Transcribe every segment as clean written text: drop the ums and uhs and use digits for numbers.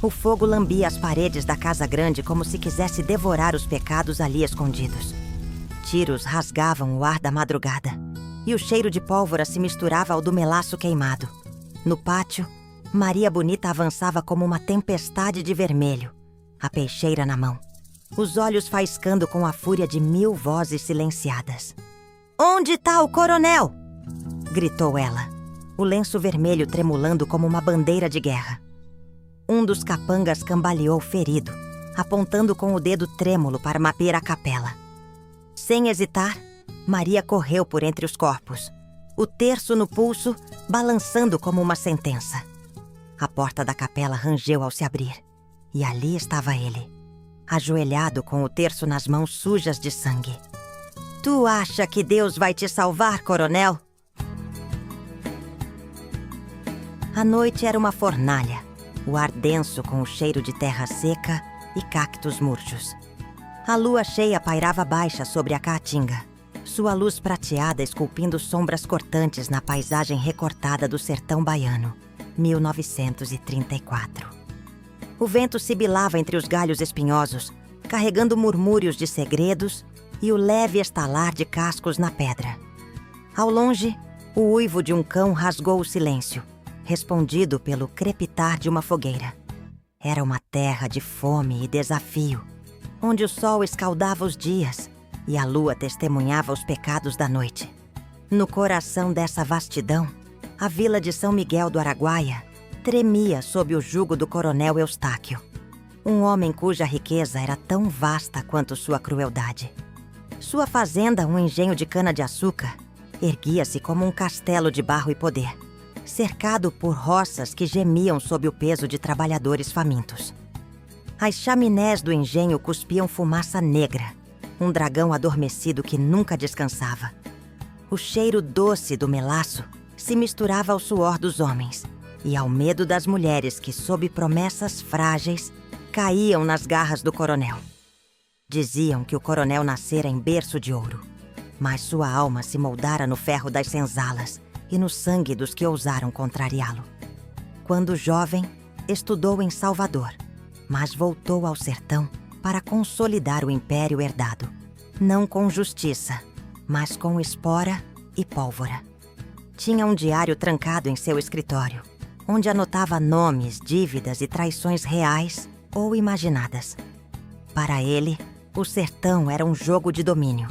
O fogo lambia as paredes da casa grande como se quisesse devorar os pecados ali escondidos. Tiros rasgavam o ar da madrugada, e o cheiro de pólvora se misturava ao do melaço queimado. No pátio, Maria Bonita avançava como uma tempestade de vermelho, a peixeira na mão, os olhos faiscando com a fúria de 1000 vozes silenciadas. "Onde está o coronel?" gritou ela, o lenço vermelho tremulando como uma bandeira de guerra. Um dos capangas cambaleou ferido, apontando com o dedo trêmulo para mapear a capela. Sem hesitar, Maria correu por entre os corpos, o terço no pulso, balançando como uma sentença. A porta da capela rangeu ao se abrir, e ali estava ele, ajoelhado com o terço nas mãos sujas de sangue. "Tu acha que Deus vai te salvar, coronel?" A noite era uma fornalha, o ar denso com o cheiro de terra seca e cactos murchos. A lua cheia pairava baixa sobre a caatinga, sua luz prateada esculpindo sombras cortantes na paisagem recortada do sertão baiano, 1934. O vento sibilava entre os galhos espinhosos, carregando murmúrios de segredos e o leve estalar de cascos na pedra. Ao longe, o uivo de um cão rasgou o silêncio, respondido pelo crepitar de uma fogueira. Era uma terra de fome e desafio, onde o sol escaldava os dias e a lua testemunhava os pecados da noite. No coração dessa vastidão, a vila de São Miguel do Araguaia tremia sob o jugo do coronel Eustáquio, um homem cuja riqueza era tão vasta quanto sua crueldade. Sua fazenda, um engenho de cana-de-açúcar, erguia-se como um castelo de barro e poder, cercado por roças que gemiam sob o peso de trabalhadores famintos. As chaminés do engenho cuspiam fumaça negra, um dragão adormecido que nunca descansava. O cheiro doce do melaço se misturava ao suor dos homens e ao medo das mulheres que, sob promessas frágeis, caíam nas garras do coronel. Diziam que o coronel nascera em berço de ouro, mas sua alma se moldara no ferro das senzalas e no sangue dos que ousaram contrariá-lo. Quando jovem, estudou em Salvador, mas voltou ao sertão para consolidar o império herdado, não com justiça, mas com espora e pólvora. Tinha um diário trancado em seu escritório, onde anotava nomes, dívidas e traições reais ou imaginadas. Para ele, o sertão era um jogo de domínio,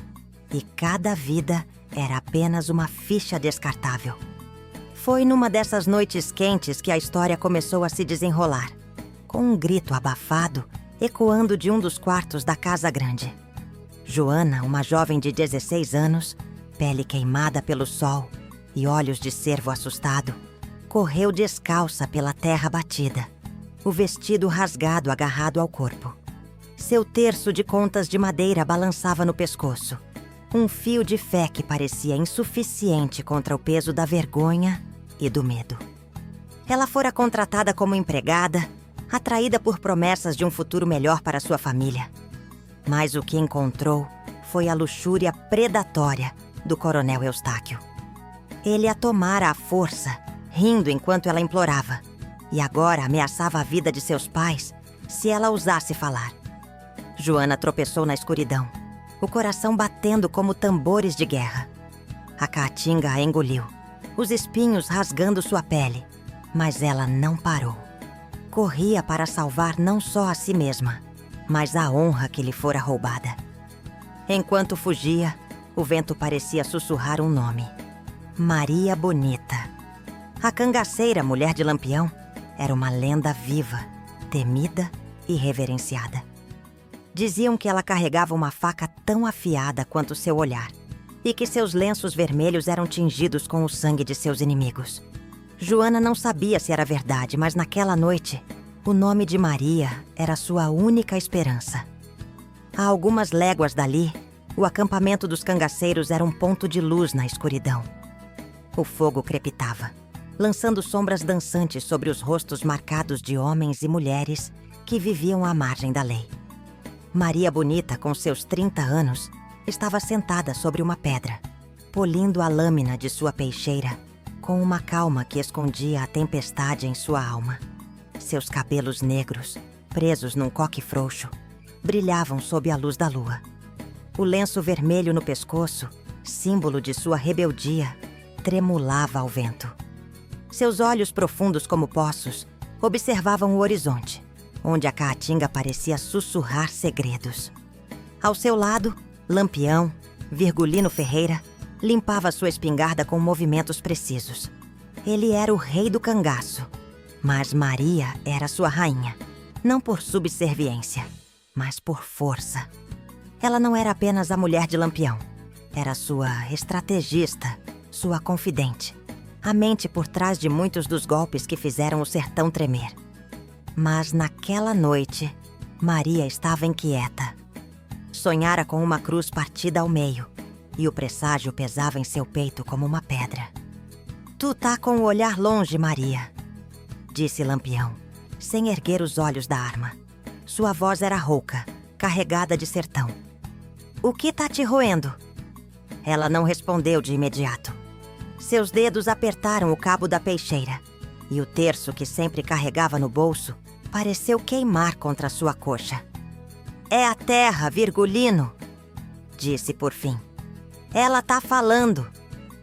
e cada vida era apenas uma ficha descartável. Foi numa dessas noites quentes que a história começou a se desenrolar, com um grito abafado ecoando de um dos quartos da casa grande. Joana, uma jovem de 16 anos, pele queimada pelo sol e olhos de cervo assustado, correu descalça pela terra batida, o vestido rasgado agarrado ao corpo. Seu terço de contas de madeira balançava no pescoço, um fio de fé que parecia insuficiente contra o peso da vergonha e do medo. Ela fora contratada como empregada, atraída por promessas de um futuro melhor para sua família. Mas o que encontrou foi a luxúria predatória do coronel Eustáquio. Ele a tomara à força, rindo enquanto ela implorava, e agora ameaçava a vida de seus pais se ela ousasse falar. Joana tropeçou na escuridão, o coração batendo como tambores de guerra. A caatinga a engoliu, os espinhos rasgando sua pele, mas ela não parou. Corria para salvar não só a si mesma, mas a honra que lhe fora roubada. Enquanto fugia, o vento parecia sussurrar um nome: Maria Bonita. A cangaceira mulher de Lampião era uma lenda viva, temida e reverenciada. Diziam que ela carregava uma faca tão afiada quanto seu olhar, e que seus lenços vermelhos eram tingidos com o sangue de seus inimigos. Joana não sabia se era verdade, mas naquela noite, o nome de Maria era sua única esperança. A algumas léguas dali, o acampamento dos cangaceiros era um ponto de luz na escuridão. O fogo crepitava, lançando sombras dançantes sobre os rostos marcados de homens e mulheres que viviam à margem da lei. Maria Bonita, com seus 30 anos, estava sentada sobre uma pedra, polindo a lâmina de sua peixeira com uma calma que escondia a tempestade em sua alma. Seus cabelos negros, presos num coque frouxo, brilhavam sob a luz da lua. O lenço vermelho no pescoço, símbolo de sua rebeldia, tremulava ao vento. Seus olhos profundos como poços observavam o horizonte, onde a caatinga parecia sussurrar segredos. Ao seu lado, Lampião, Virgulino Ferreira, limpava sua espingarda com movimentos precisos. Ele era o rei do cangaço, mas Maria era sua rainha, não por subserviência, mas por força. Ela não era apenas a mulher de Lampião, era sua estrategista, sua confidente, a mente por trás de muitos dos golpes que fizeram o sertão tremer. Mas naquela noite, Maria estava inquieta. Sonhara com uma cruz partida ao meio, e o presságio pesava em seu peito como uma pedra. "Tu tá com o olhar longe, Maria", disse Lampião, sem erguer os olhos da arma. Sua voz era rouca, carregada de sertão. "O que tá te roendo?" Ela não respondeu de imediato. Seus dedos apertaram o cabo da peixeira, e o terço que sempre carregava no bolso pareceu queimar contra sua coxa. "É a terra, Virgulino", disse por fim. "Ela tá falando.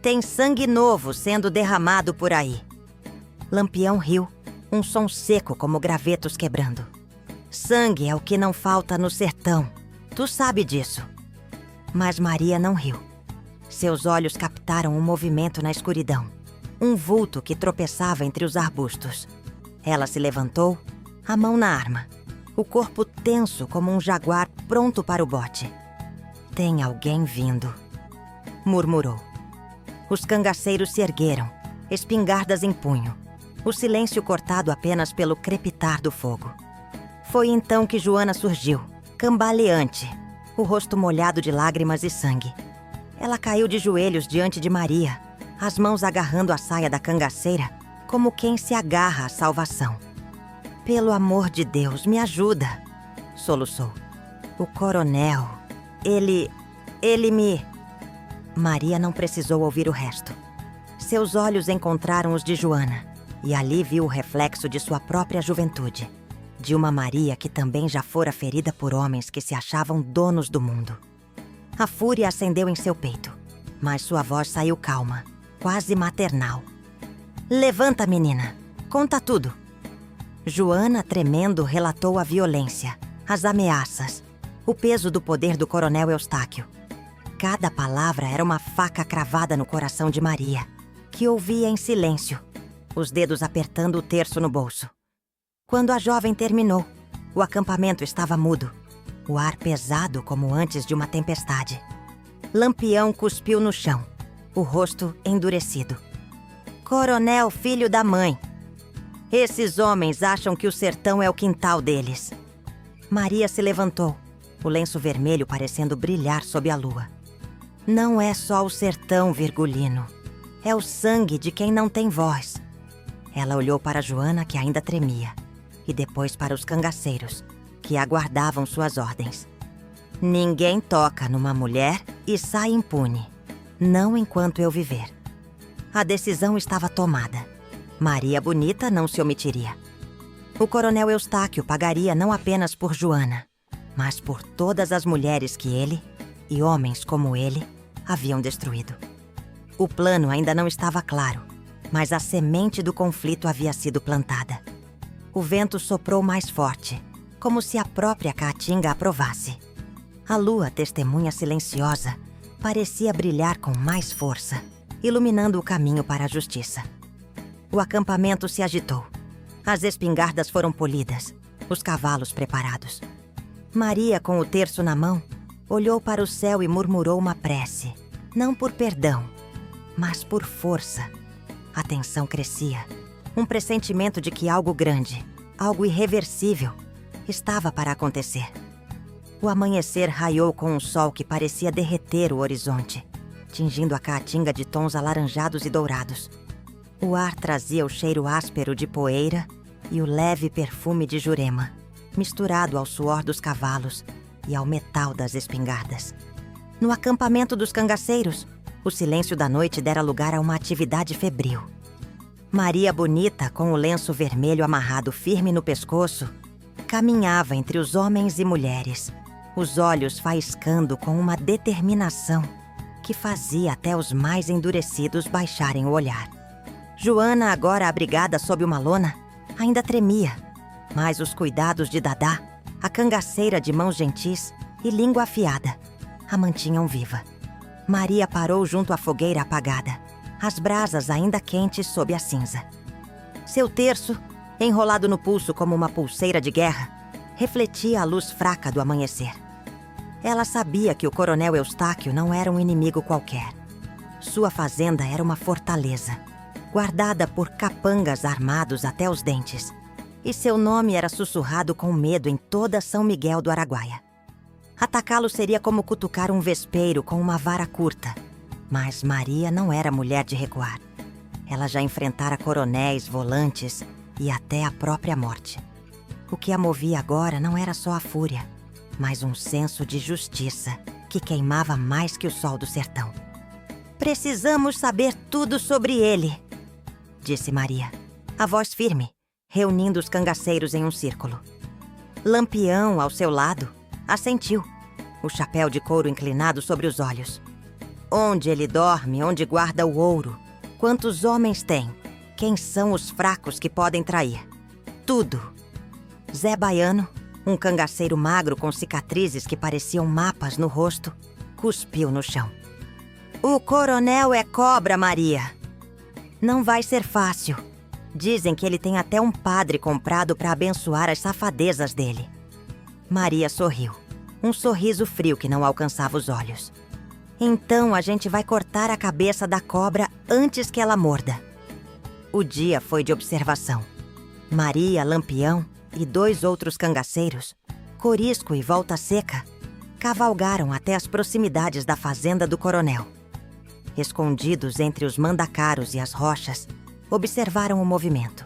Tem sangue novo sendo derramado por aí." Lampião riu, um som seco como gravetos quebrando. "Sangue é o que não falta no sertão. Tu sabe disso." Mas Maria não riu. Seus olhos captaram um movimento na escuridão, um vulto que tropeçava entre os arbustos. Ela se levantou, a mão na arma, o corpo tenso como um jaguar pronto para o bote. "Tem alguém vindo", murmurou. Os cangaceiros se ergueram, espingardas em punho, o silêncio cortado apenas pelo crepitar do fogo. Foi então que Joana surgiu, cambaleante, o rosto molhado de lágrimas e sangue. Ela caiu de joelhos diante de Maria, as mãos agarrando a saia da cangaceira, como quem se agarra à salvação. "Pelo amor de Deus, me ajuda", soluçou. "O coronel, ele me..." Maria não precisou ouvir o resto. Seus olhos encontraram os de Joana, e ali viu o reflexo de sua própria juventude, de uma Maria que também já fora ferida por homens que se achavam donos do mundo. A fúria acendeu em seu peito, mas sua voz saiu calma, quase maternal. "Levanta, menina. Conta tudo." Joana, tremendo, relatou a violência, as ameaças, o peso do poder do coronel Eustáquio. Cada palavra era uma faca cravada no coração de Maria, que ouvia em silêncio, os dedos apertando o terço no bolso. Quando a jovem terminou, o acampamento estava mudo, o ar pesado como antes de uma tempestade. Lampião cuspiu no chão, o rosto endurecido. "Coronel, filho da mãe. Esses homens acham que o sertão é o quintal deles." Maria se levantou, o lenço vermelho parecendo brilhar sob a lua. "Não é só o sertão, Virgulino. É o sangue de quem não tem voz." Ela olhou para Joana, que ainda tremia, e depois para os cangaceiros, que aguardavam suas ordens. "Ninguém toca numa mulher e sai impune. Não enquanto eu viver." A decisão estava tomada. Maria Bonita não se omitiria. O coronel Eustáquio pagaria não apenas por Joana, mas por todas as mulheres que ele, e homens como ele, haviam destruído. O plano ainda não estava claro, mas a semente do conflito havia sido plantada. O vento soprou mais forte, como se a própria caatinga aprovasse. A lua, testemunha silenciosa, parecia brilhar com mais força, iluminando o caminho para a justiça. O acampamento se agitou. As espingardas foram polidas, os cavalos preparados. Maria, com o terço na mão, olhou para o céu e murmurou uma prece, não por perdão, mas por força. A tensão crescia, um pressentimento de que algo grande, algo irreversível, estava para acontecer. O amanhecer raiou com um sol que parecia derreter o horizonte, tingindo a caatinga de tons alaranjados e dourados. O ar trazia o cheiro áspero de poeira e o leve perfume de jurema, misturado ao suor dos cavalos e ao metal das espingardas. No acampamento dos cangaceiros, o silêncio da noite dera lugar a uma atividade febril. Maria Bonita, com o lenço vermelho amarrado firme no pescoço, caminhava entre os homens e mulheres, os olhos faiscando com uma determinação que fazia até os mais endurecidos baixarem o olhar. Joana, agora abrigada sob uma lona, ainda tremia, mas os cuidados de Dadá, a cangaceira de mãos gentis e língua afiada, a mantinham viva. Maria parou junto à fogueira apagada, as brasas ainda quentes sob a cinza. Seu terço, enrolado no pulso como uma pulseira de guerra, refletia a luz fraca do amanhecer. Ela sabia que o coronel Eustáquio não era um inimigo qualquer. Sua fazenda era uma fortaleza, guardada por capangas armados até os dentes, e seu nome era sussurrado com medo em toda São Miguel do Araguaia. Atacá-lo seria como cutucar um vespeiro com uma vara curta, mas Maria não era mulher de recuar. Ela já enfrentara coronéis, volantes e até a própria morte. O que a movia agora não era só a fúria, mas um senso de justiça que queimava mais que o sol do sertão. "Precisamos saber tudo sobre ele", disse Maria, a voz firme, reunindo os cangaceiros em um círculo. Lampião, ao seu lado, assentiu, o chapéu de couro inclinado sobre os olhos. "Onde ele dorme, onde guarda o ouro, quantos homens tem, quem são os fracos que podem trair. Tudo." Zé Baiano, um cangaceiro magro com cicatrizes que pareciam mapas no rosto, cuspiu no chão. "O coronel é cobra, Maria. Não vai ser fácil. Dizem que ele tem até um padre comprado para abençoar as safadezas dele." Maria sorriu, um sorriso frio que não alcançava os olhos. "Então a gente vai cortar a cabeça da cobra antes que ela morda." O dia foi de observação. Maria, Lampião e 2 outros cangaceiros, Corisco e Volta Seca, cavalgaram até as proximidades da fazenda do coronel. Escondidos entre os mandacaros e as rochas, observaram o movimento.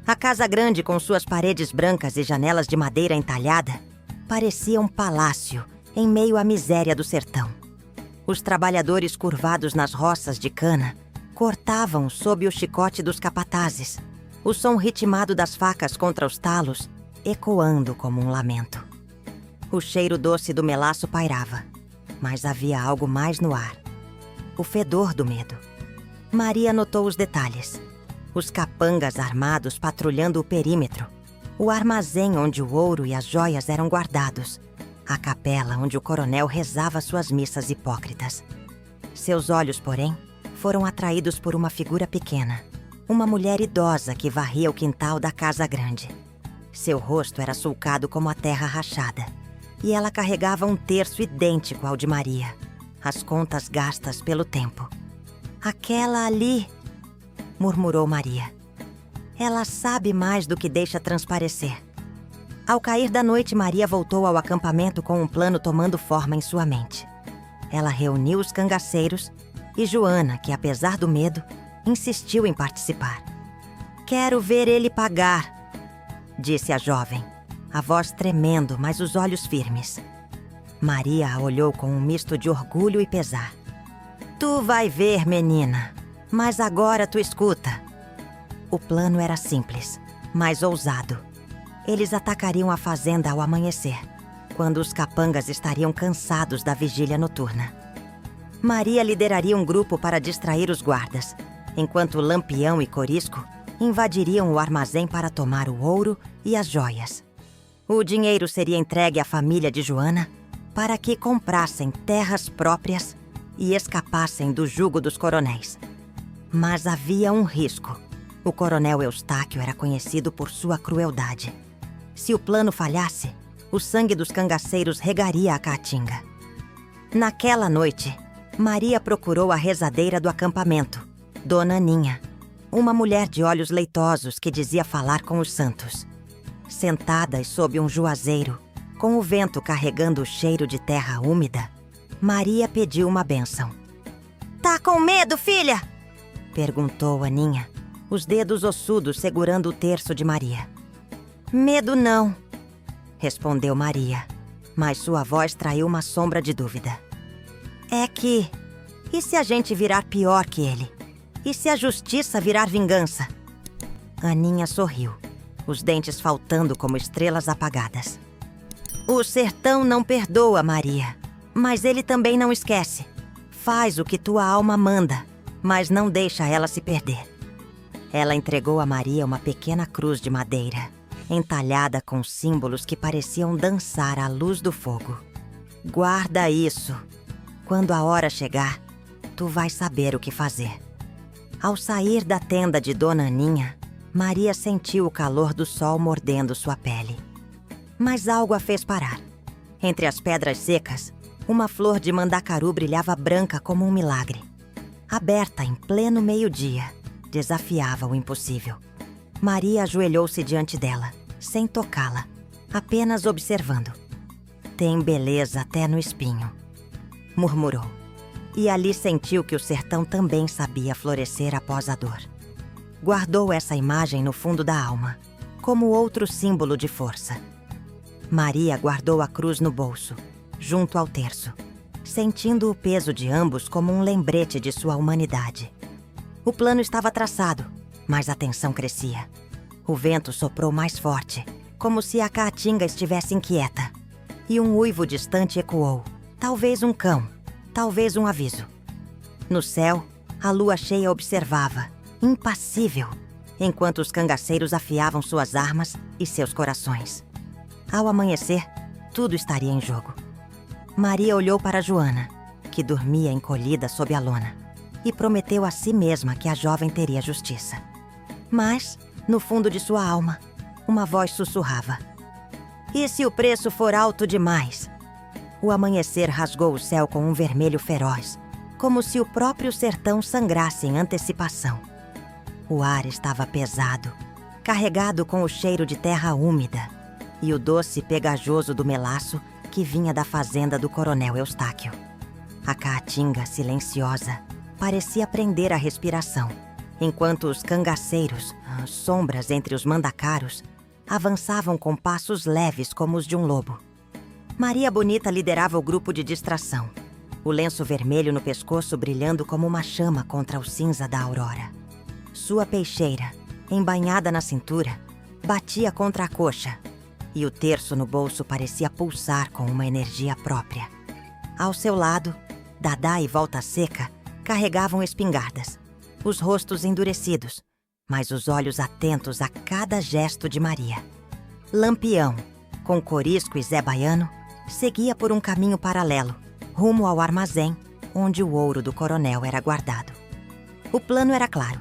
A casa grande, com suas paredes brancas e janelas de madeira entalhada, parecia um palácio em meio à miséria do sertão. Os trabalhadores curvados nas roças de cana cortavam sob o chicote dos capatazes, o som ritmado das facas contra os talos ecoando como um lamento. O cheiro doce do melaço pairava, mas havia algo mais no ar. O fedor do medo. Maria notou os detalhes. Os capangas armados patrulhando o perímetro, o armazém onde o ouro e as joias eram guardados, a capela onde o coronel rezava suas missas hipócritas. Seus olhos, porém, foram atraídos por uma figura pequena, uma mulher idosa que varria o quintal da casa grande. Seu rosto era sulcado como a terra rachada, e ela carregava um terço idêntico ao de Maria, as contas gastas pelo tempo. "Aquela ali", murmurou Maria. "Ela sabe mais do que deixa transparecer." Ao cair da noite, Maria voltou ao acampamento com um plano tomando forma em sua mente. Ela reuniu os cangaceiros e Joana, que apesar do medo, insistiu em participar. "Quero ver ele pagar", disse a jovem, a voz tremendo, mas os olhos firmes. Maria a olhou com um misto de orgulho e pesar. "Tu vai ver, menina, mas agora tu escuta." O plano era simples, mas ousado. Eles atacariam a fazenda ao amanhecer, quando os capangas estariam cansados da vigília noturna. Maria lideraria um grupo para distrair os guardas, enquanto Lampião e Corisco invadiriam o armazém para tomar o ouro e as joias. O dinheiro seria entregue à família de Joana para que comprassem terras próprias e escapassem do jugo dos coronéis. Mas havia um risco. O coronel Eustáquio era conhecido por sua crueldade. Se o plano falhasse, o sangue dos cangaceiros regaria a caatinga. Naquela noite, Maria procurou a rezadeira do acampamento, Dona Aninha, uma mulher de olhos leitosos que dizia falar com os santos. Sentadas sob um juazeiro, com o vento carregando o cheiro de terra úmida, Maria pediu uma bênção. "Tá com medo, filha?" perguntou Aninha, os dedos ossudos segurando o terço de Maria. "Medo não", respondeu Maria, mas sua voz traiu uma sombra de dúvida. "É que... e se a gente virar pior que ele? E se a justiça virar vingança? Aninha sorriu, os dentes faltando como estrelas apagadas. O sertão não perdoa, Maria, mas ele também não esquece. Faz o que tua alma manda, mas não deixa ela se perder. Ela entregou a Maria uma pequena cruz de madeira, entalhada com símbolos que pareciam dançar à luz do fogo. Guarda isso. Quando a hora chegar, tu vais saber o que fazer. Ao sair da tenda de Dona Aninha, Maria sentiu o calor do sol mordendo sua pele. Mas algo a fez parar. Entre as pedras secas, uma flor de mandacaru brilhava branca como um milagre. Aberta em pleno meio-dia, desafiava o impossível. Maria ajoelhou-se diante dela, sem tocá-la, apenas observando. Tem beleza até no espinho, murmurou. E ali sentiu que o sertão também sabia florescer após a dor. Guardou essa imagem no fundo da alma, como outro símbolo de força. Maria guardou a cruz no bolso, junto ao terço, sentindo o peso de ambos como um lembrete de sua humanidade. O plano estava traçado, mas a tensão crescia. O vento soprou mais forte, como se a caatinga estivesse inquieta. E um uivo distante ecoou, talvez um cão, talvez um aviso. No céu, a lua cheia observava, impassível, enquanto os cangaceiros afiavam suas armas e seus corações. Ao amanhecer, tudo estaria em jogo. Maria olhou para Joana, que dormia encolhida sob a lona, e prometeu a si mesma que a jovem teria justiça. Mas, no fundo de sua alma, uma voz sussurrava. E se o preço for alto demais? O amanhecer rasgou o céu com um vermelho feroz, como se o próprio sertão sangrasse em antecipação. O ar estava pesado, carregado com o cheiro de terra úmida e o doce pegajoso do melaço que vinha da fazenda do coronel Eustáquio. A caatinga, silenciosa, parecia prender a respiração, enquanto os cangaceiros, sombras entre os mandacaros, avançavam com passos leves como os de um lobo. Maria Bonita liderava o grupo de distração, o lenço vermelho no pescoço brilhando como uma chama contra o cinza da aurora. Sua peixeira, embainhada na cintura, batia contra a coxa, e o terço no bolso parecia pulsar com uma energia própria. Ao seu lado, Dadá e Volta Seca carregavam espingardas, os rostos endurecidos, mas os olhos atentos a cada gesto de Maria. Lampião, com Corisco e Zé Baiano, seguia por um caminho paralelo, rumo ao armazém onde o ouro do coronel era guardado. O plano era claro.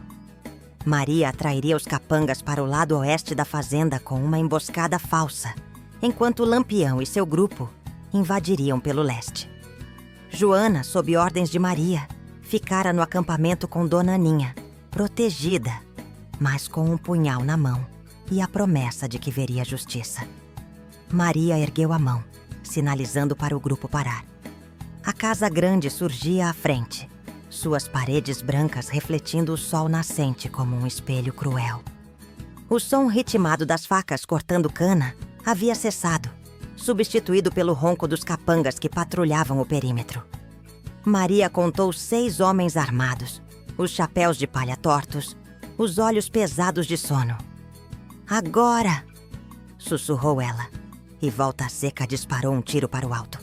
Maria atrairia os capangas para o lado oeste da fazenda com uma emboscada falsa, enquanto Lampião e seu grupo invadiriam pelo leste. Joana, sob ordens de Maria, ficara no acampamento com Dona Aninha, protegida, mas com um punhal na mão e a promessa de que veria justiça. Maria ergueu a mão, sinalizando para o grupo parar. A casa grande surgia à frente, suas paredes brancas refletindo o sol nascente como um espelho cruel. O som ritmado das facas cortando cana havia cessado, substituído pelo ronco dos capangas que patrulhavam o perímetro. Maria contou 6 homens armados, os chapéus de palha tortos, os olhos pesados de sono. Agora! Sussurrou ela, e Volta Seca disparou um tiro para o alto.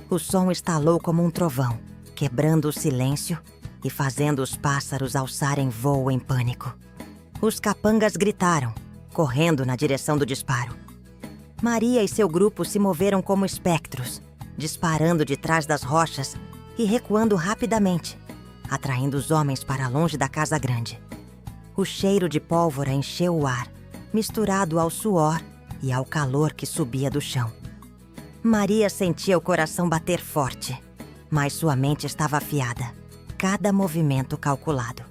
O som estalou como um trovão, quebrando o silêncio e fazendo os pássaros alçarem voo em pânico. Os capangas gritaram, correndo na direção do disparo. Maria e seu grupo se moveram como espectros, disparando de trás das rochas e recuando rapidamente, atraindo os homens para longe da casa grande. O cheiro de pólvora encheu o ar, misturado ao suor e ao calor que subia do chão. Maria sentia o coração bater forte, mas sua mente estava afiada, cada movimento calculado.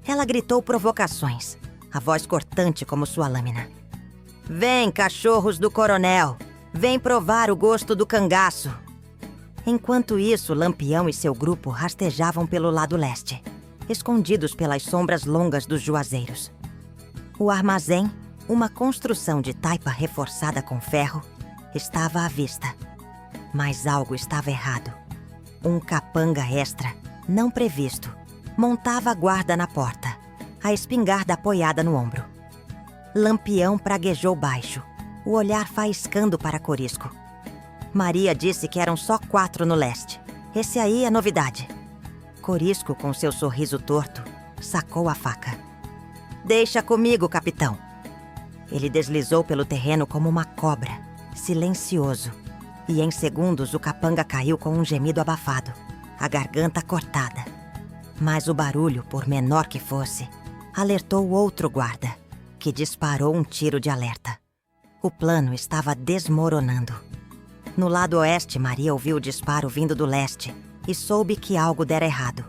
Ela gritou provocações, a voz cortante como sua lâmina. Vem, cachorros do coronel! Vem provar o gosto do cangaço! Enquanto isso, Lampião e seu grupo rastejavam pelo lado leste, escondidos pelas sombras longas dos juazeiros. O armazém, uma construção de taipa reforçada com ferro, estava à vista. Mas algo estava errado. Um capanga extra, não previsto, Montava a guarda na porta, a espingarda apoiada no ombro. Lampião praguejou baixo, o olhar faiscando para Corisco. Maria disse que eram só 4 no leste. Esse aí é novidade. Corisco, com seu sorriso torto, sacou a faca. Deixa comigo, capitão. Ele deslizou pelo terreno como uma cobra, silencioso. E em segundos o capanga caiu com um gemido abafado, a garganta cortada. Mas o barulho, por menor que fosse, alertou outro guarda, que disparou um tiro de alerta. O plano estava desmoronando. No lado oeste, Maria ouviu o disparo vindo do leste e soube que algo dera errado.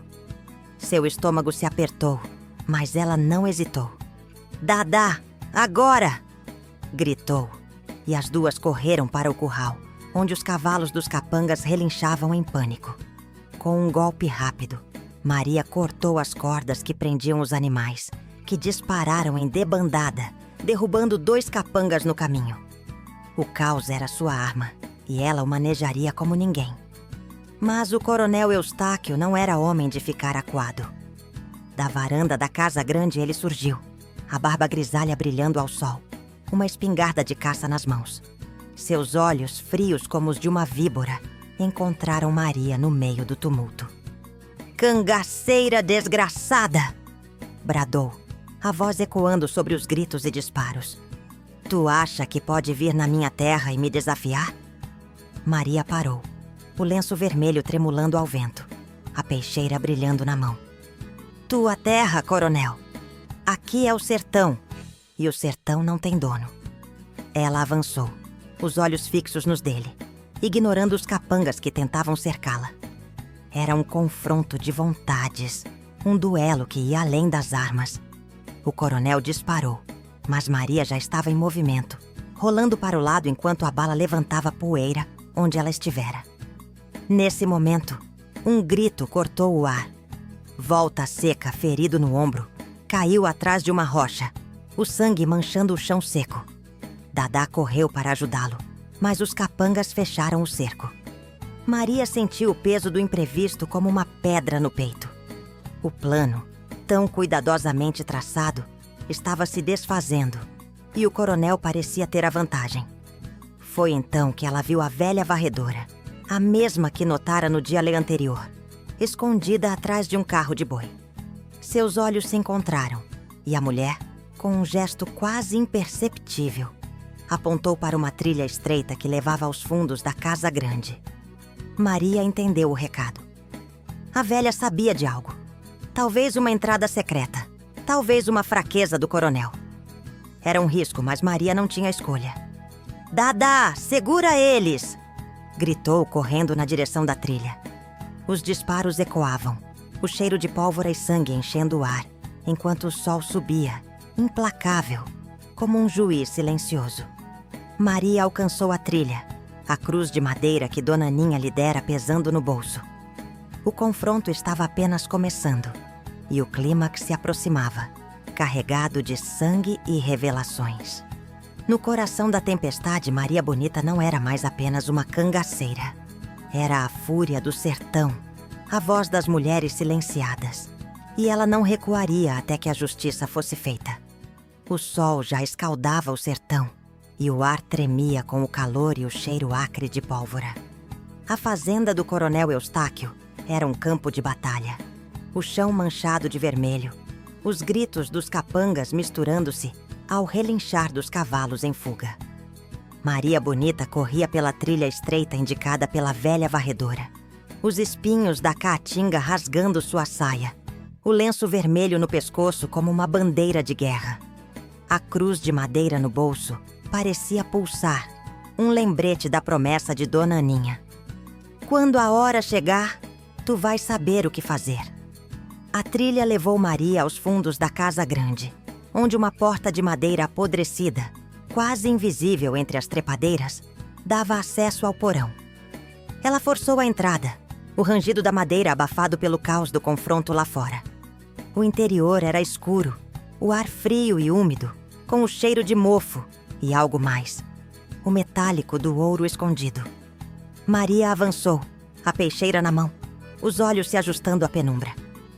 Seu estômago se apertou, mas ela não hesitou. "Dadá, agora!" gritou, e as duas correram para o curral, onde os cavalos dos capangas relinchavam em pânico. Com um golpe rápido, Maria cortou as cordas que prendiam os animais, que dispararam em debandada, derrubando 2 capangas no caminho. O caos era sua arma, e ela o manejaria como ninguém. Mas o coronel Eustáquio não era homem de ficar acuado. Da varanda da casa grande ele surgiu, a barba grisalha brilhando ao sol, uma espingarda de caça nas mãos. Seus olhos, frios como os de uma víbora, encontraram Maria no meio do tumulto. "Cangaceira desgraçada!" bradou, a voz ecoando sobre os gritos e disparos. "Tu acha que pode vir na minha terra e me desafiar?" Maria parou, o lenço vermelho tremulando ao vento, a peixeira brilhando na mão. "Tua terra, coronel. Aqui é o sertão, e o sertão não tem dono." Ela avançou, os olhos fixos nos dele, ignorando os capangas que tentavam cercá-la. Era um confronto de vontades, um duelo que ia além das armas. O coronel disparou, mas Maria já estava em movimento, rolando para o lado enquanto a bala levantava poeira onde ela estivera. Nesse momento, um grito cortou o ar. Volta Seca, ferido no ombro, caiu atrás de uma rocha, o sangue manchando o chão seco. Dadá correu para ajudá-lo, mas os capangas fecharam o cerco. Maria sentiu o peso do imprevisto como uma pedra no peito. O plano, tão cuidadosamente traçado, estava se desfazendo, e o coronel parecia ter a vantagem. Foi então que ela viu a velha varredora, a mesma que notara no dia anterior, escondida atrás de um carro de boi. Seus olhos se encontraram, e a mulher, com um gesto quase imperceptível, apontou para uma trilha estreita que levava aos fundos da casa grande. Maria entendeu o recado. A velha sabia de algo. Talvez uma entrada secreta. Talvez uma fraqueza do coronel. Era um risco, mas Maria não tinha escolha. "Dadá, segura eles!" gritou, correndo na direção da trilha. Os disparos ecoavam, o cheiro de pólvora e sangue enchendo o ar, enquanto o sol subia, implacável, como um juiz silencioso. Maria alcançou a trilha, a cruz de madeira que Dona Aninha lhe dera pesando no bolso. O confronto estava apenas começando, e o clímax se aproximava, carregado de sangue e revelações. No coração da tempestade, Maria Bonita não era mais apenas uma cangaceira. Era a fúria do sertão, a voz das mulheres silenciadas. E ela não recuaria até que a justiça fosse feita. O sol já escaldava o sertão, e o ar tremia com o calor e o cheiro acre de pólvora. A fazenda do coronel Eustáquio era um campo de batalha. O chão manchado de vermelho, os gritos dos capangas misturando-se ao relinchar dos cavalos em fuga. Maria Bonita corria pela trilha estreita indicada pela velha varredora. Os espinhos da caatinga rasgando sua saia, o lenço vermelho no pescoço como uma bandeira de guerra. A cruz de madeira no bolso parecia pulsar, um lembrete da promessa de Dona Aninha. "Quando a hora chegar, tu vais saber o que fazer." A trilha levou Maria aos fundos da casa grande, onde uma porta de madeira apodrecida, quase invisível entre as trepadeiras, dava acesso ao porão. Ela forçou a entrada, o rangido da madeira abafado pelo caos do confronto lá fora. O interior era escuro, o ar frio e úmido, com o cheiro de mofo e algo mais, o metálico do ouro escondido. Maria avançou, a peixeira na mão, os olhos se ajustando à penumbra.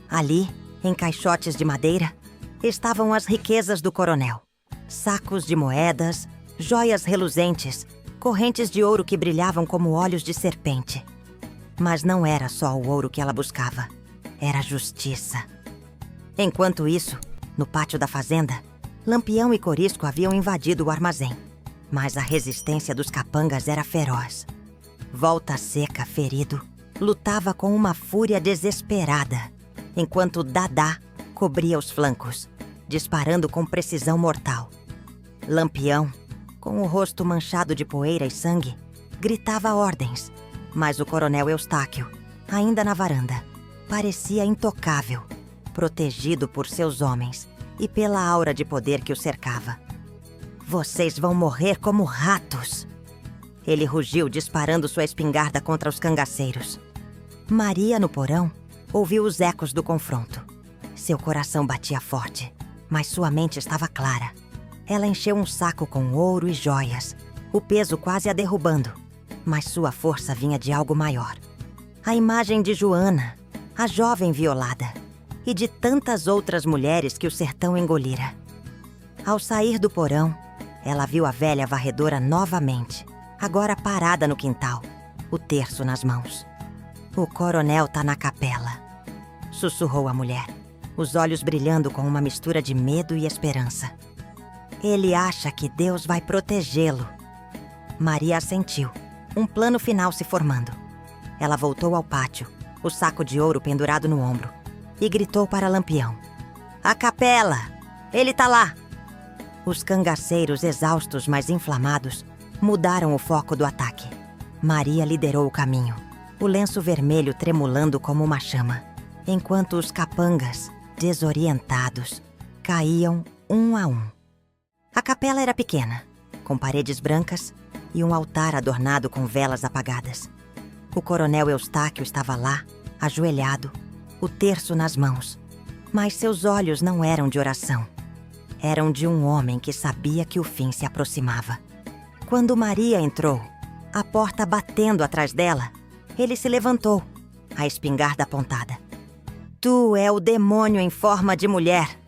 Ali, em caixotes de madeira, estavam as riquezas do coronel. Sacos de moedas, joias reluzentes, correntes de ouro que brilhavam como olhos de serpente. Mas não era só o ouro que ela buscava. Era justiça. Enquanto isso, no pátio da fazenda, Lampião e Corisco haviam invadido o armazém. Mas a resistência dos capangas era feroz. Volta Seca, ferido, lutava com uma fúria desesperada, enquanto Dadá cobria os flancos, disparando com precisão mortal. Lampião, com o rosto manchado de poeira e sangue, gritava ordens, mas o coronel Eustáquio, ainda na varanda, parecia intocável, protegido por seus homens e pela aura de poder que o cercava. "Vocês vão morrer como ratos!" Ele rugiu, disparando sua espingarda contra os cangaceiros. Maria, no porão, ouviu os ecos do confronto. Seu coração batia forte, mas sua mente estava clara. Ela encheu um saco com ouro e joias, o peso quase a derrubando, mas sua força vinha de algo maior. A imagem de Joana, a jovem violada, e de tantas outras mulheres que o sertão engolira. Ao sair do porão, ela viu a velha varredora novamente, agora parada no quintal, o terço nas mãos. "O coronel tá na capela", sussurrou a mulher, os olhos brilhando com uma mistura de medo e esperança. "Ele acha que Deus vai protegê-lo." Maria assentiu, um plano final se formando. Ela voltou ao pátio, o saco de ouro pendurado no ombro, e gritou para Lampião: "A capela! Ele tá lá!" Os cangaceiros, exaustos mas inflamados, mudaram o foco do ataque. Maria liderou o caminho, o lenço vermelho tremulando como uma chama, enquanto os capangas, desorientados, caíam um a um. A capela era pequena, com paredes brancas e um altar adornado com velas apagadas. O coronel Eustáquio estava lá, ajoelhado, o terço nas mãos, mas seus olhos não eram de oração. Eram de um homem que sabia que o fim se aproximava. Quando Maria entrou, a porta batendo atrás dela, ele se levantou, a espingarda apontada. "Tu é o demônio em forma de mulher!"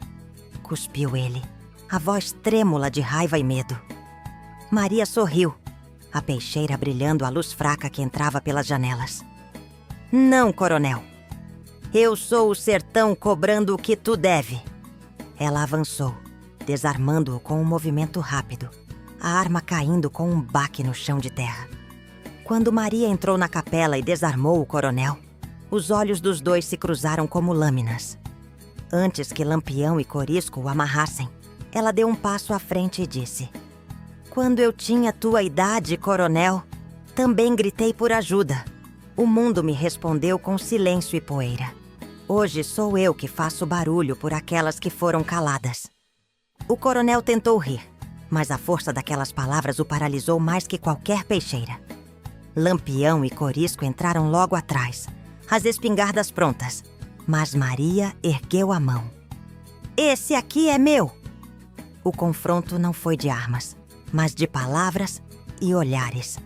cuspiu ele, a voz trêmula de raiva e medo. Maria sorriu, a peixeira brilhando à luz fraca que entrava pelas janelas. "Não, coronel. Eu sou o sertão cobrando o que tu deve." Ela avançou, desarmando-o com um movimento rápido, a arma caindo com um baque no chão de terra. Quando Maria entrou na capela e desarmou o coronel, os olhos dos dois se cruzaram como lâminas. Antes que Lampião e Corisco o amarrassem, ela deu um passo à frente e disse: "Quando eu tinha tua idade, coronel, também gritei por ajuda. O mundo me respondeu com silêncio e poeira. Hoje sou eu que faço barulho por aquelas que foram caladas." O coronel tentou rir, mas a força daquelas palavras o paralisou mais que qualquer peixeira. Lampião e Corisco entraram logo atrás, as espingardas prontas, mas Maria ergueu a mão. "Esse aqui é meu!" O confronto não foi de armas, mas de palavras e olhares.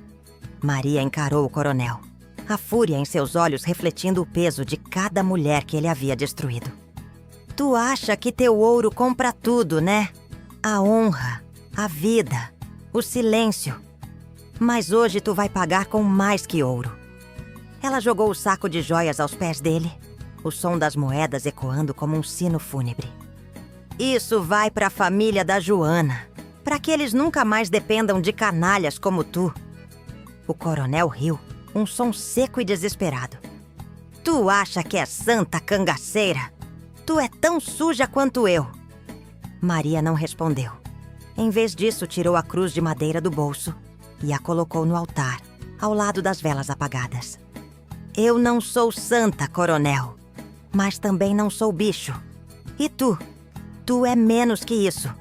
Maria encarou o coronel, a fúria em seus olhos refletindo o peso de cada mulher que ele havia destruído. "Tu acha que teu ouro compra tudo, né? A honra, a vida, o silêncio. Mas hoje tu vai pagar com mais que ouro." Ela jogou o saco de joias aos pés dele, o som das moedas ecoando como um sino fúnebre. "Isso vai para a família da Joana, para que eles nunca mais dependam de canalhas como tu." O coronel riu, um som seco e desesperado. "Tu acha que é santa cangaceira? Tu é tão suja quanto eu." Maria não respondeu. Em vez disso, tirou a cruz de madeira do bolso e a colocou no altar, ao lado das velas apagadas. "Eu não sou santa, coronel, mas também não sou bicho. E tu? Tu é menos que isso."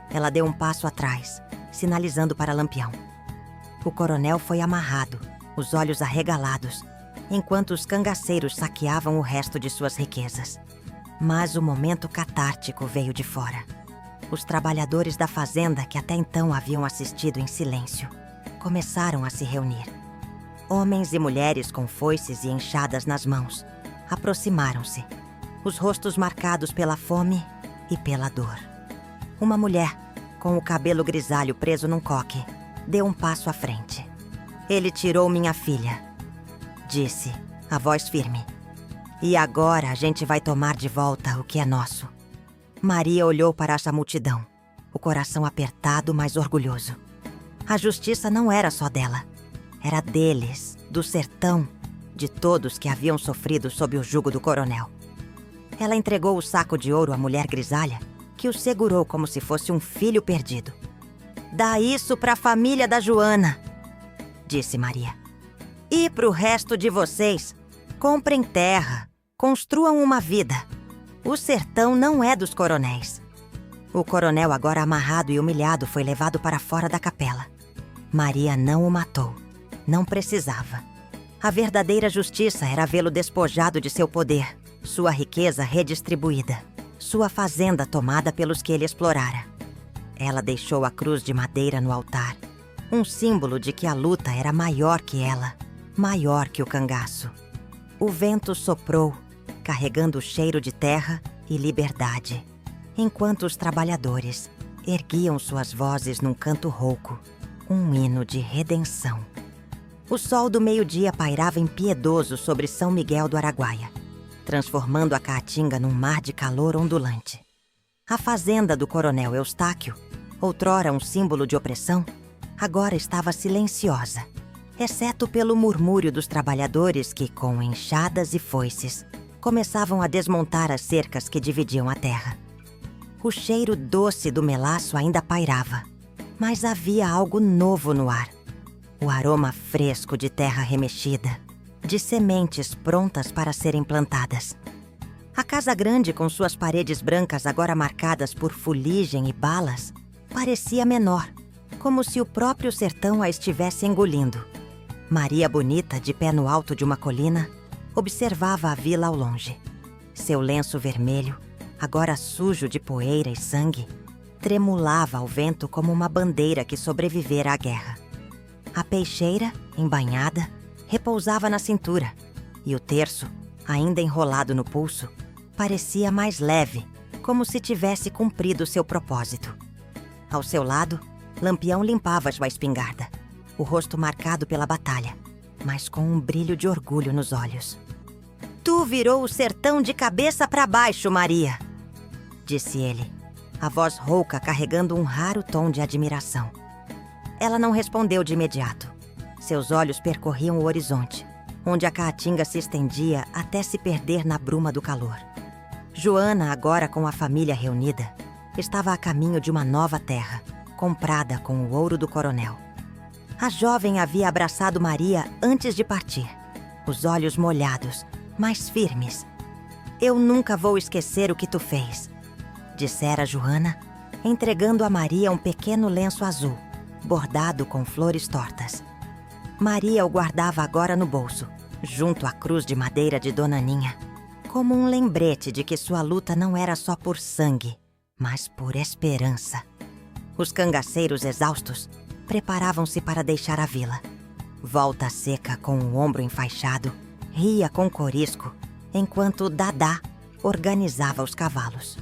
Ela deu um passo atrás, sinalizando para Lampião. O coronel foi amarrado, os olhos arregalados, enquanto os cangaceiros saqueavam o resto de suas riquezas. Mas o momento catártico veio de fora. Os trabalhadores da fazenda, que até então haviam assistido em silêncio, começaram a se reunir. Homens e mulheres com foices e enxadas nas mãos aproximaram-se. os rostos marcados pela fome e pela dor. Uma mulher, com o cabelo grisalho preso num coque, deu um passo à frente. Ele tirou minha filha, disse, a voz firme. E agora a gente vai tomar de volta o que é nosso. Maria olhou para essa multidão, o coração apertado, mas orgulhoso. A justiça não era só dela. Era deles, do sertão, de todos que haviam sofrido sob o jugo do coronel. Ela entregou o saco de ouro à mulher grisalha, que o segurou como se fosse um filho perdido. Dá isso para a família da Joana, disse Maria. E para o resto de vocês, comprem terra, construam uma vida. O sertão não é dos coronéis. O coronel, agora amarrado e humilhado, foi levado para fora da capela. Maria não o matou. Não precisava. A verdadeira justiça era vê-lo despojado de seu poder, sua riqueza redistribuída, sua fazenda tomada pelos que ele explorara. Ela deixou a cruz de madeira no altar, um símbolo de que a luta era maior que ela, maior que o cangaço. O vento soprou, carregando o cheiro de terra e liberdade, enquanto os trabalhadores erguiam suas vozes num canto rouco, um hino de redenção. O sol do meio-dia pairava impiedoso sobre São Miguel do Araguaia, transformando a Caatinga num mar de calor ondulante. A fazenda do coronel Eustáquio, outrora um símbolo de opressão, agora estava silenciosa, exceto pelo murmúrio dos trabalhadores que, com enxadas e foices, começavam a desmontar as cercas que dividiam a terra. O cheiro doce do melaço ainda pairava, mas havia algo novo no ar. O aroma fresco de terra remexida, de sementes prontas para serem plantadas. A casa grande, com suas paredes brancas agora marcadas por fuligem e balas, parecia menor, como se o próprio sertão a estivesse engolindo. Maria Bonita, de pé no alto de uma colina, observava a vila ao longe. Seu lenço vermelho, agora sujo de poeira e sangue, tremulava ao vento como uma bandeira que sobrevivera à guerra. A peixeira, embainhada, repousava na cintura, e o terço, ainda enrolado no pulso, parecia mais leve, como se tivesse cumprido seu propósito. Ao seu lado, Lampião limpava sua espingarda, o rosto marcado pela batalha, mas com um brilho de orgulho nos olhos. Tu virou o sertão de cabeça para baixo, Maria, disse ele, a voz rouca carregando um raro tom de admiração. Ela não respondeu de imediato. Seus olhos percorriam o horizonte, onde a Caatinga se estendia até se perder na bruma do calor. Joana, agora com a família reunida, estava a caminho de uma nova terra, comprada com o ouro do coronel. A jovem havia abraçado Maria antes de partir, os olhos molhados, mas firmes. Eu nunca vou esquecer o que tu fez, dissera Joana, entregando a Maria um pequeno lenço azul, bordado com flores tortas. Maria o guardava agora no bolso, junto à cruz de madeira de Dona Aninha, como um lembrete de que sua luta não era só por sangue, mas por esperança. Os cangaceiros exaustos preparavam-se para deixar a vila. Volta Seca, com o ombro enfaixado, ria com corisco, enquanto Dadá organizava os cavalos.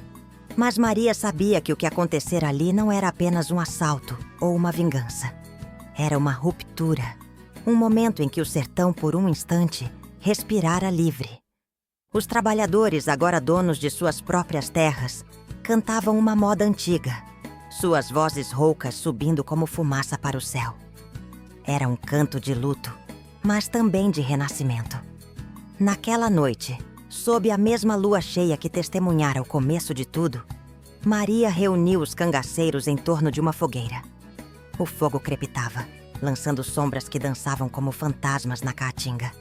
Mas Maria sabia que o que acontecera ali não era apenas um assalto ou uma vingança. Era uma ruptura, um momento em que o sertão, por um instante, respirara livre. Os trabalhadores, agora donos de suas próprias terras, cantavam uma moda antiga, suas vozes roucas subindo como fumaça para o céu. Era um canto de luto, mas também de renascimento. Naquela noite, sob a mesma lua cheia que testemunhara o começo de tudo, Maria reuniu os cangaceiros em torno de uma fogueira. O fogo crepitava, lançando sombras que dançavam como fantasmas na Caatinga.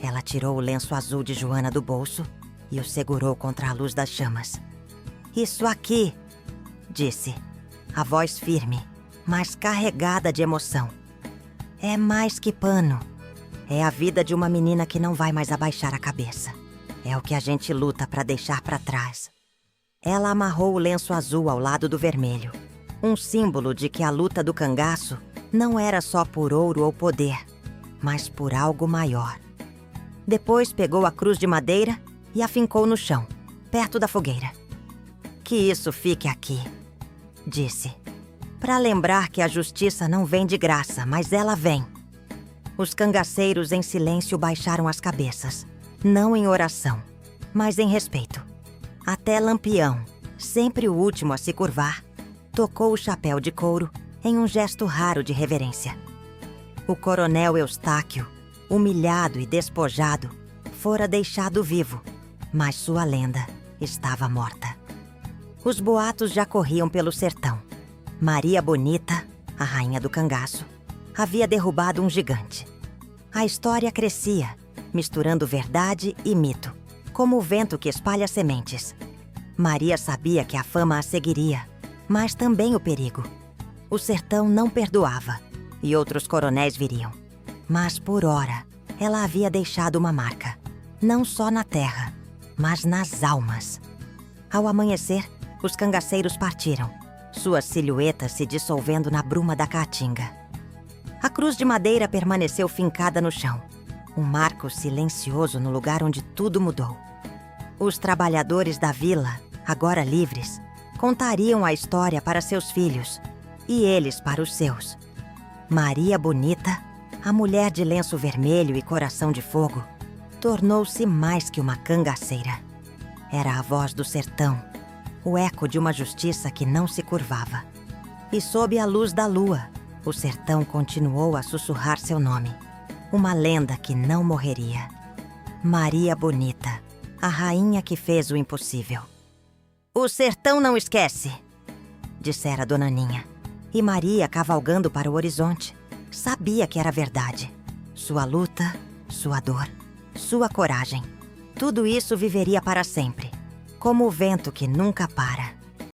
Ela tirou o lenço azul de Joana do bolso e o segurou contra a luz das chamas. "Isso aqui", disse, a voz firme, mas carregada de emoção. "É mais que pano. É a vida de uma menina que não vai mais abaixar a cabeça. É o que a gente luta para deixar para trás." Ela amarrou o lenço azul ao lado do vermelho, um símbolo de que a luta do cangaço não era só por ouro ou poder, mas por algo maior. Depois pegou a cruz de madeira e a fincou no chão, perto da fogueira. Que isso fique aqui, disse, para lembrar que a justiça não vem de graça, mas ela vem. Os cangaceiros em silêncio baixaram as cabeças, não em oração, mas em respeito. Até Lampião, sempre o último a se curvar, tocou o chapéu de couro em um gesto raro de reverência. O coronel Eustáquio, humilhado e despojado, fora deixado vivo, mas sua lenda estava morta. Os boatos já corriam pelo sertão. Maria Bonita, a rainha do cangaço, havia derrubado um gigante. A história crescia, misturando verdade e mito, como o vento que espalha sementes. Maria sabia que a fama a seguiria, mas também o perigo. O sertão não perdoava, e outros coronéis viriam. Mas, por ora, ela havia deixado uma marca, não só na terra, mas nas almas. Ao amanhecer, os cangaceiros partiram, suas silhuetas se dissolvendo na bruma da caatinga. A cruz de madeira permaneceu fincada no chão, um marco silencioso no lugar onde tudo mudou. Os trabalhadores da vila, agora livres, contariam a história para seus filhos, e eles para os seus. Maria Bonita, a mulher de lenço vermelho e coração de fogo, tornou-se mais que uma cangaceira. Era a voz do sertão, o eco de uma justiça que não se curvava. E sob a luz da lua, o sertão continuou a sussurrar seu nome, uma lenda que não morreria. Maria Bonita, a rainha que fez o impossível. "O sertão não esquece", dissera Dona Ninha. E Maria, cavalgando para o horizonte, sabia que era verdade. Sua luta, sua dor, sua coragem, tudo isso viveria para sempre, como o vento que nunca para.